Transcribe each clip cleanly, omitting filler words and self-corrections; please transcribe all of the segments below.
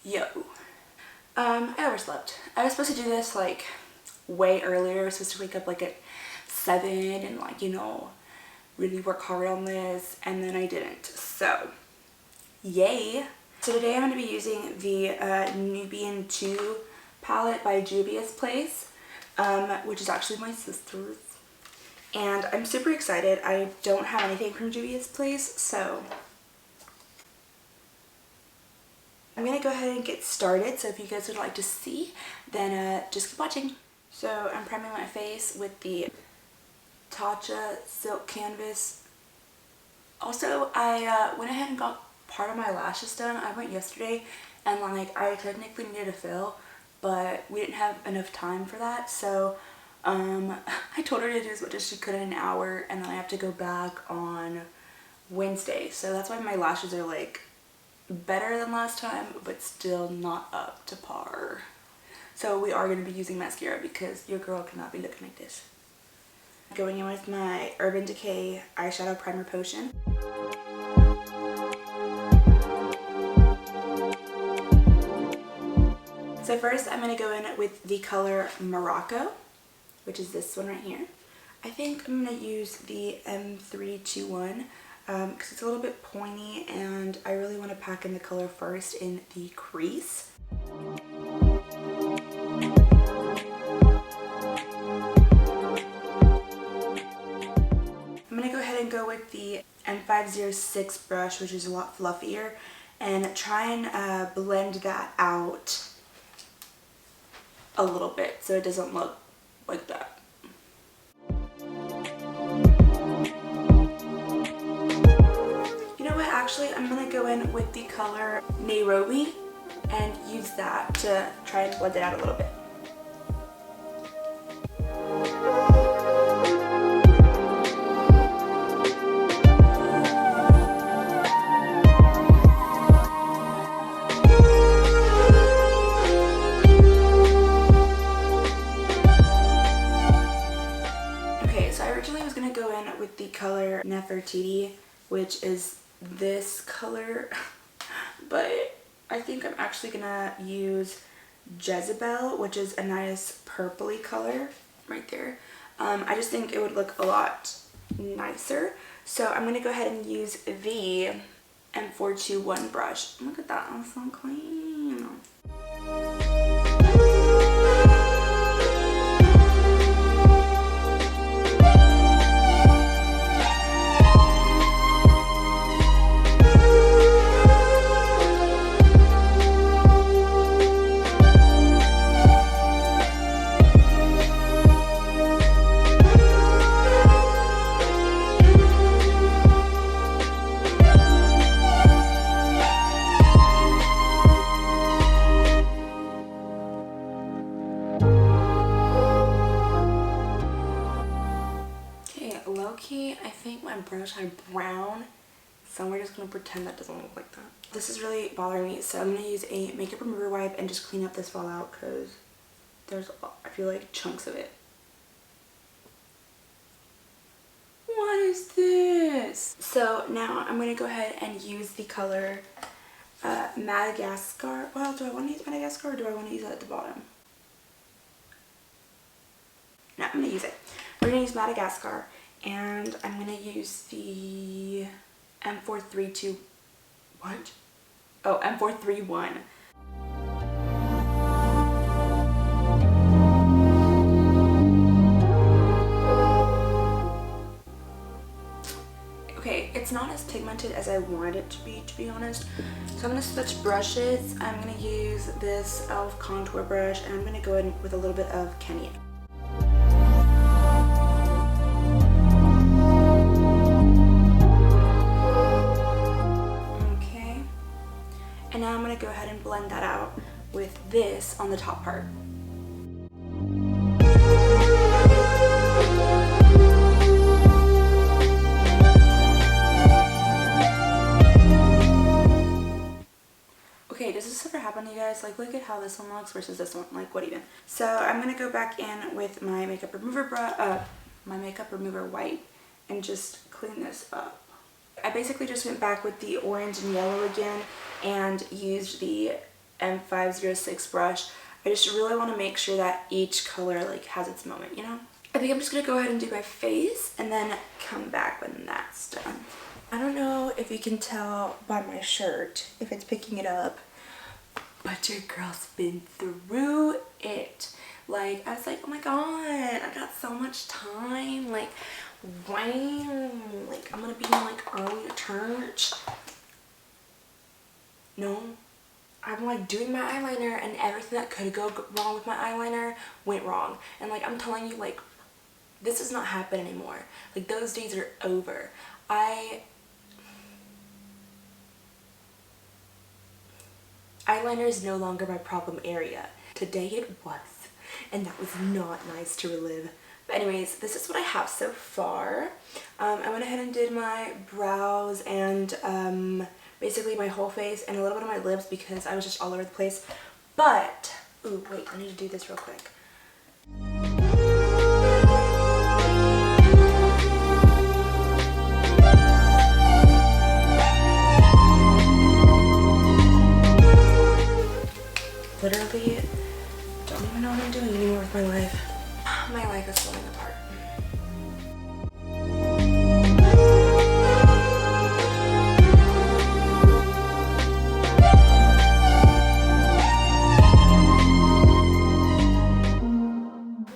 Yo. I overslept. I was supposed to do this like way earlier. I was supposed to wake up like at 7 and like, you know, really work hard on this, and then I didn't. So, yay. So today I'm going to be using the Nubian 2 palette by Juvia's Place, which is actually my sister's. And I'm super excited. I don't have anything from Juvia's Place, so I'm going to go ahead and get started. So if you guys would like to see, then just keep watching. So I'm priming my face with the Tatcha Silk Canvas. Also, I went ahead and got part of my lashes done. I went yesterday and like I technically needed a fill, but we didn't have enough time for that. So I told her to do as much as she could in an hour, and then I have to go back on Wednesday. So that's why my lashes are like better than last time, but still not up to par. So we are going to be using mascara because your girl cannot be looking like this. Going in with my Urban Decay eyeshadow primer potion. So first I'm going to go in with the color Morocco, which is this one right here. I think I'm going to use the M321 because it's a little bit pointy and I really want to pack in the color first in the crease. I'm going to go ahead and go with the M506 brush, which is a lot fluffier, and try and blend that out a little bit so it doesn't look like that. You know what, actually I'm going to go in with the color Nairobi and use that to try and blend it out a little bit. With the color Nefertiti, which is this color, but I think I'm actually gonna use Jezebel, which is a nice purpley color right there. I just think it would look a lot nicer, so I'm gonna go ahead and use the M421 brush. Look at that, it's so clean. I think my brush had brown, so we're just going to pretend that doesn't look like that. This is really bothering me, so I'm going to use a makeup remover wipe and just clean up this fallout because there's, I feel like, chunks of it. What is this? So now I'm going to go ahead and use the color Madagascar. Well, do I want to use Madagascar or do I want to use it at the bottom? No, I'm going to use it. We're going to use Madagascar. And I'm going to use the M432, what? Oh, M431. Okay, it's not as pigmented as I wanted it to be honest. So I'm going to switch brushes. I'm going to use this e.l.f. contour brush, and I'm going to go in with a little bit of Kenya. And now I'm going to go ahead and blend that out with this on the top part. Okay, does this ever happen to you guys? Like, look at how this one looks versus this one. Like, what even? So I'm going to go back in with my makeup remover wipe and just clean this up. I basically just went back with the orange and yellow again and used the M506 brush. I just really want to make sure that each color like has its moment, you know? I think I'm just going to go ahead and do my face and then come back when that's done. I don't know if you can tell by my shirt, if it's picking it up, but your girl's been through it. Like, I was like, oh my god, I got so much time. Like, wow. Like, I'm gonna be in like early church. No. I'm like doing my eyeliner and everything that could go wrong with my eyeliner went wrong. And like, I'm telling you, like, this does not happen anymore. Like, those days are over. Eyeliner is no longer my problem area. Today it was. And that was not nice to relive. But anyways, this is what I have so far. I went ahead and did my brows and basically my whole face and a little bit of my lips because I was just all over the place. But, ooh, wait, I need to do this real quick. Literally don't even know what I'm doing anymore with my life. My life is falling apart.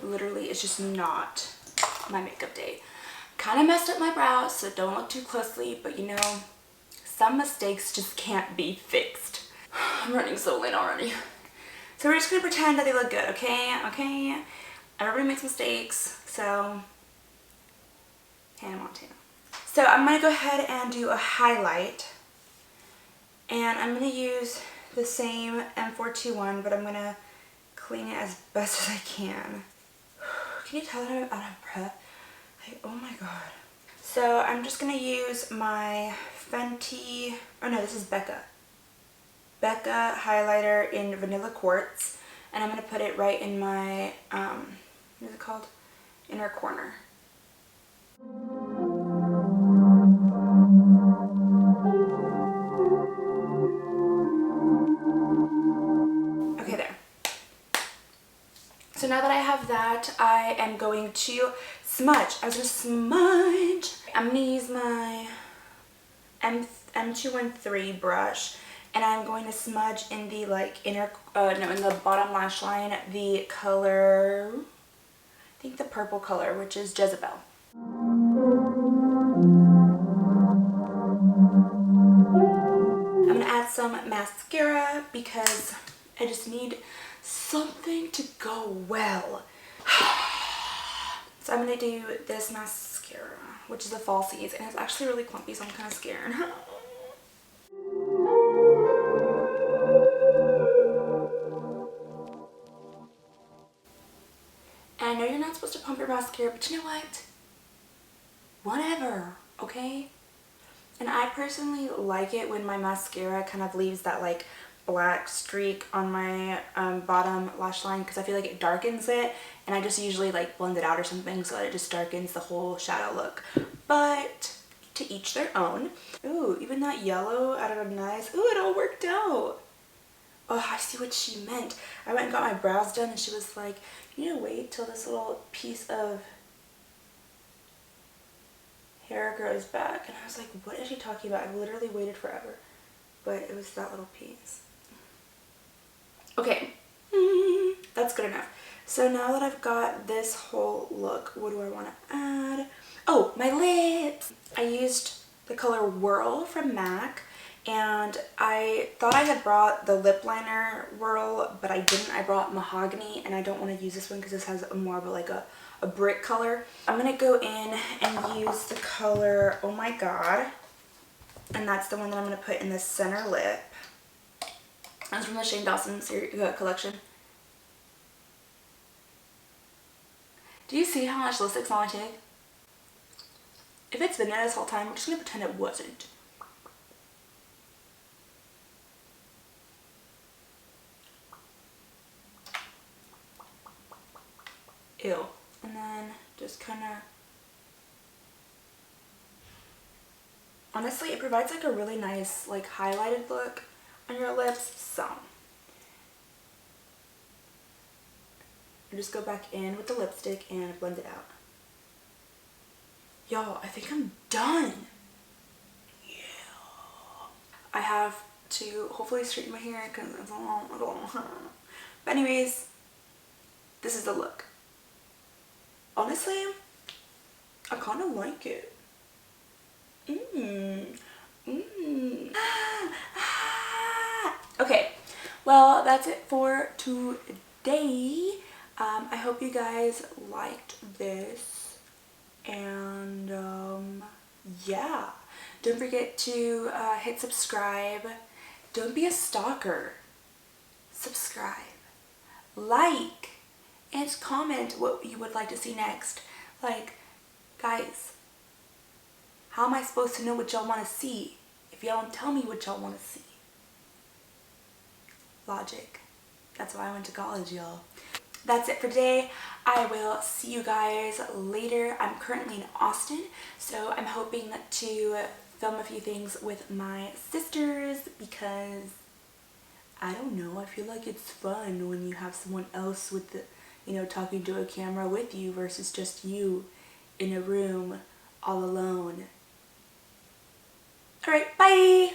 Literally, it's just not my makeup day. Kind of messed up my brows, so don't look too closely, but you know, some mistakes just can't be fixed. I'm running so late already. So we're just gonna pretend that they look good, okay? Okay? Everybody makes mistakes, so Hannah Montana. So I'm gonna go ahead and do a highlight. And I'm gonna use the same M421, but I'm gonna clean it as best as I can. Can you tell that I'm out of breath? Like, oh my god. So I'm just gonna use my Fenty, oh no, this is Becca highlighter in Vanilla Quartz, and I'm going to put it right in my, what is it called? Inner corner. Okay, there. So now that I have that, I am going to smudge. I was going to smudge. I'm going to use my M213 brush. And I'm going to smudge in the like in the bottom lash line, the color, I think the purple color, which is Jezebel. I'm going to add some mascara because I just need something to go well. So I'm going to do this mascara, which is the Falsies, and it's actually really clumpy, so I'm kind of scared. And I know you're not supposed to pump your mascara, but you know what? Whatever, okay? And I personally like it when my mascara kind of leaves that like black streak on my bottom lash line because I feel like it darkens it, and I just usually like blend it out or something so that it just darkens the whole shadow look. But to each their own. Ooh, even that yellow added a nice, ooh, it all worked out. Oh, I see what she meant. I went and got my brows done and she was like, you need to wait till this little piece of hair grows back. And I was like, what is she talking about? I've literally waited forever. But it was that little piece. Okay, that's good enough. So now that I've got this whole look, what do I want to add? Oh, my lips! I used the color Whirl from MAC. And I thought I had brought the lip liner Whirl, but I didn't. I brought Mahogany, and I don't want to use this one because this has more of a brick color. I'm going to go in and use the color Oh My God, and that's the one that I'm going to put in the center lip. That's from the Shane Dawson collection. Do you see how much lipstick's on my tag? If it's been there this whole time, we're just going to pretend it wasn't. Ew. And then just kind of, honestly, it provides like a really nice like highlighted look on your lips. So and just go back in with the lipstick and blend it out. Y'all, I think I'm done. Yeah. I have to hopefully straighten my hair because it's a long. But anyways, this is the look. Honestly, I kind of like it. Okay, well, that's it for today. I hope you guys liked this, and yeah, don't forget to hit subscribe. Don't be a stalker. Subscribe, like, and comment what you would like to see next. Like, guys, how am I supposed to know what y'all want to see if y'all don't tell me what y'all want to see? Logic. That's why I went to college, y'all. That's it for today. I will see you guys later. I'm currently in Austin, so I'm hoping to film a few things with my sisters because, I don't know, I feel like it's fun when you have someone else with the, you know, talking to a camera with you versus just you in a room all alone. Alright, bye!